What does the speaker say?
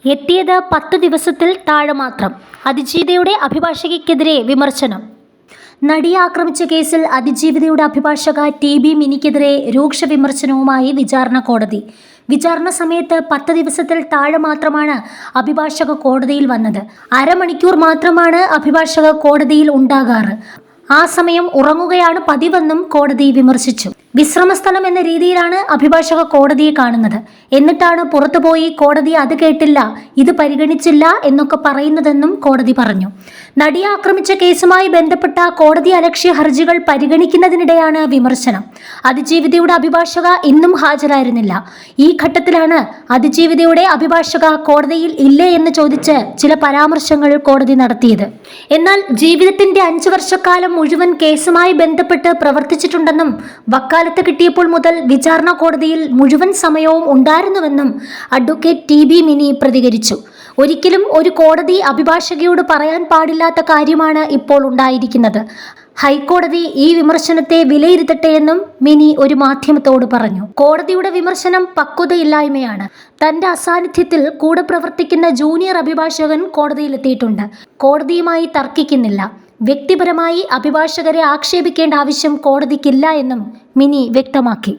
എത്തിയത് 10 ദിവസത്തിൽ താഴെ മാത്രം. അതിജീവിതയുടെ അഭിഭാഷകയ്ക്കെതിരെ വിമർശനം. നടിയെ ആക്രമിച്ച കേസിൽ അതിജീവിതയുടെ അഭിഭാഷക TB മിനിക്കെതിരെ രൂക്ഷ വിമർശനവുമായി വിചാരണ കോടതി. വിചാരണ സമയത്ത് 10 ദിവസത്തിൽ താഴെ മാത്രമാണ് അഭിഭാഷക കോടതിയിൽ വന്നത്. അരമണിക്കൂർ മാത്രമാണ് അഭിഭാഷക കോടതിയിൽ ഉണ്ടാകാറ്. ആ സമയം ഉറങ്ങുകയാണ് പതിവെന്നും കോടതി വിമർശിച്ചു. വിശ്രമസ്ഥലം എന്ന രീതിയിലാണ് അഭിഭാഷക കോടതിയെ കാണുന്നത്. എന്നിട്ടാണ് പുറത്തുപോയി കോടതി അത് കേട്ടില്ല, ഇത് പരിഗണിച്ചില്ല എന്നൊക്കെ പറയുന്നതെന്നും കോടതി പറഞ്ഞു. നടിയെ ആക്രമിച്ച കേസുമായി ബന്ധപ്പെട്ട കോടതി അലക്ഷ്യ ഹർജികൾ പരിഗണിക്കുന്നതിനിടെയാണ് വിമർശനം. അതിജീവിതയുടെ അഭിഭാഷക ഇന്നും ഹാജരായിരുന്നില്ല. ഈ ഘട്ടത്തിലാണ് അതിജീവിതയുടെ അഭിഭാഷക കോടതിയിൽ ഇല്ലേ എന്ന് ചോദിച്ച് ചില പരാമർശങ്ങൾ കോടതി നടത്തിയത്. എന്നാൽ ജീവിതത്തിന്റെ 5 വർഷക്കാലം മുഴുവൻ കേസുമായി ബന്ധപ്പെട്ട് പ്രവർത്തിച്ചിട്ടുണ്ടെന്നും വക്കാലത്ത് കിട്ടിയപ്പോൾ മുതൽ വിചാരണ കോടതിയിൽ മുഴുവൻ സമയവും ഉണ്ടായിരുന്നുവെന്നും അഡ്വക്കേറ്റ് TB മിനി പ്രതികരിച്ചു. ഒരിക്കലും ഒരു കോടതി അഭിഭാഷകയോട് പറയാൻ പാടില്ലാത്ത കാര്യമാണ് ഇപ്പോൾ ഉണ്ടായിരിക്കുന്നത്. ഹൈക്കോടതി ഈ വിമർശനത്തെ വിലയിരുത്തട്ടെ എന്നും മിനി ഒരു മാധ്യമത്തോട് പറഞ്ഞു. കോടതിയുടെ വിമർശനം പക്വതയില്ലായ്മയാണ്. തന്റെ അസാന്നിധ്യത്തിൽ കൂടെ പ്രവർത്തിക്കുന്ന ജൂനിയർ അഭിഭാഷകൻ കോടതിയിലെത്തിയിട്ടുണ്ട്. കോടതിയുമായി തർക്കിക്കുന്നില്ല. വ്യക്തിപരമായി അഭിഭാഷകരെ ആക്ഷേപിക്കേണ്ട ആവശ്യം കോടതിക്കില്ല എന്നും മിനി വ്യക്തമാക്കി.